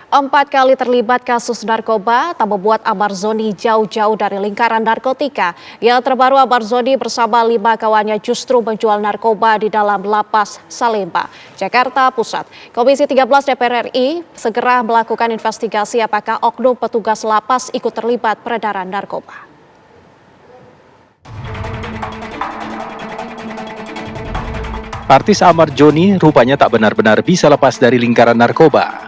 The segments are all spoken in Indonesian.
4 kali terlibat kasus narkoba tak membuat Amar Zoni jauh-jauh dari lingkaran narkotika. Yang terbaru, Amar Zoni bersama 5 kawannya justru menjual narkoba di dalam lapas Salemba, Jakarta Pusat. Komisi 13 DPR RI segera melakukan investigasi apakah oknum petugas lapas ikut terlibat peredaran narkoba. Artis Amar Zoni rupanya tak benar-benar bisa lepas dari lingkaran narkoba.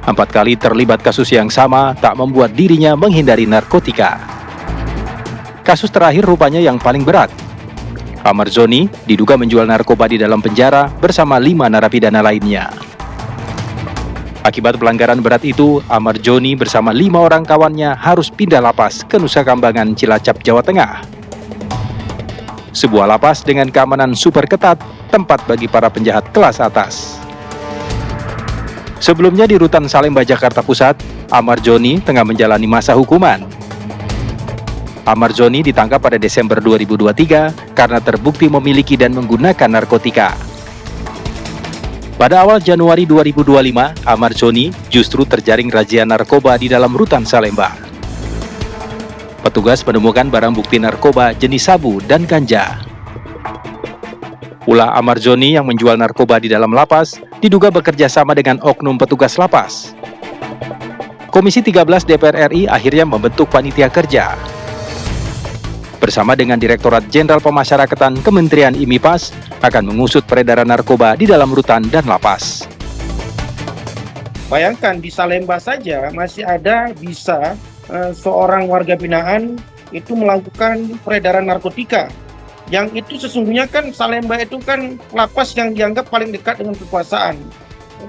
4 kali terlibat kasus yang sama tak membuat dirinya menghindari narkotika. Kasus terakhir rupanya yang paling berat. Amar Zoni diduga menjual narkoba di dalam penjara bersama 5 narapidana lainnya. Akibat pelanggaran berat itu, Amar Zoni bersama 5 orang kawannya harus pindah lapas ke Nusa Kambangan, Cilacap, Jawa Tengah. Sebuah lapas dengan keamanan super ketat, tempat bagi para penjahat kelas atas. Sebelumnya di Rutan Salemba, Jakarta Pusat, Amar Zoni tengah menjalani masa hukuman. Amar Zoni ditangkap pada Desember 2023 karena terbukti memiliki dan menggunakan narkotika. Pada awal Januari 2025, Amar Zoni justru terjaring razia narkoba di dalam Rutan Salemba. Petugas menemukan barang bukti narkoba jenis sabu dan ganja. Ulah Amar Zoni yang menjual narkoba di dalam lapas diduga bekerja sama dengan oknum petugas lapas. Komisi 13 DPR RI akhirnya membentuk panitia kerja. Bersama dengan Direktorat Jenderal Pemasyarakatan Kementerian IMIPAS akan mengusut peredaran narkoba di dalam rutan dan lapas. Bayangkan di Salemba saja masih ada bisa seorang warga binaan itu melakukan peredaran narkotika. Yang itu sesungguhnya kan Salemba itu kan lapas yang dianggap paling dekat dengan kekuasaan.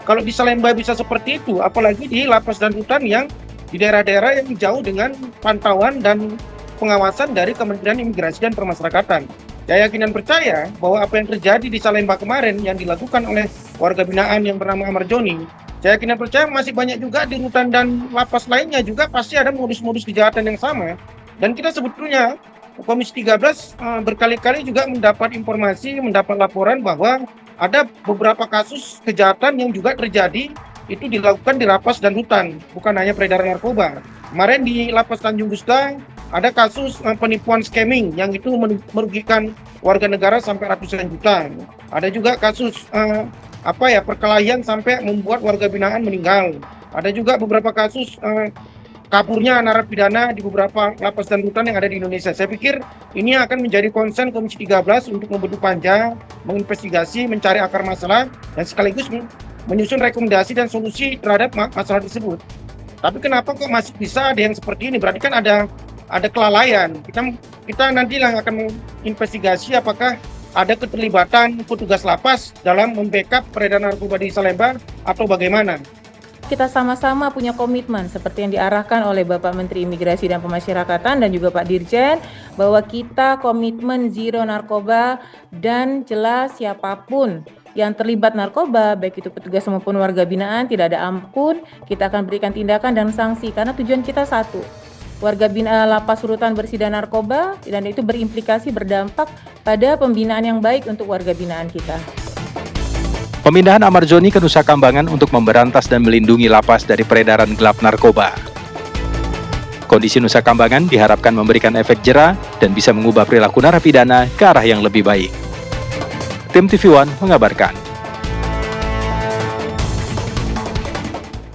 Kalau di Salemba bisa seperti itu, apalagi di lapas dan rutan yang di daerah-daerah yang jauh dengan pantauan dan pengawasan dari Kementerian Imigrasi dan Pemasyarakatan. Saya yakin dan percaya bahwa apa yang terjadi di Salemba kemarin yang dilakukan oleh warga binaan yang bernama Amar Zoni, saya yakin dan percaya masih banyak juga di rutan dan lapas lainnya juga pasti ada modus-modus kejahatan yang sama. Dan kita sebetulnya Komisi 13 berkali-kali juga mendapat informasi, mendapat laporan bahwa ada beberapa kasus kejahatan yang juga terjadi itu dilakukan di lapas dan rutan, bukan hanya peredaran narkoba. Kemarin di lapas Tanjung Gusta ada kasus penipuan scamming yang itu merugikan warga negara sampai ratusan juta. Ada juga kasus perkelahian sampai membuat warga binaan meninggal. Ada juga beberapa kasus kaburnya narapidana di beberapa lapas dan rutan yang ada di Indonesia. Saya pikir ini akan menjadi konsen Komisi 13 untuk membentuk panja, menginvestigasi, mencari akar masalah, dan sekaligus menyusun rekomendasi dan solusi terhadap masalah tersebut. Tapi kenapa kok masih bisa ada yang seperti ini? Berarti kan ada kelalaian. Kita nanti yang akan menginvestigasi apakah ada keterlibatan petugas lapas dalam membackup peredaran narkoba di Salemba atau bagaimana. Kita sama-sama punya komitmen seperti yang diarahkan oleh Bapak Menteri Imigrasi dan Pemasyarakatan dan juga Pak Dirjen, bahwa kita komitmen zero narkoba dan jelas siapapun yang terlibat narkoba, baik itu petugas maupun warga binaan, tidak ada ampun, kita akan berikan tindakan dan sanksi karena tujuan kita satu. Warga binaan lapas rutan bersih dari narkoba, dan itu berimplikasi berdampak pada pembinaan yang baik untuk warga binaan kita. Pemindahan Amar Zoni ke Nusa Kambangan untuk memberantas dan melindungi lapas dari peredaran gelap narkoba. Kondisi Nusa Kambangan diharapkan memberikan efek jera dan bisa mengubah perilaku narapidana ke arah yang lebih baik. Tim TV One mengabarkan.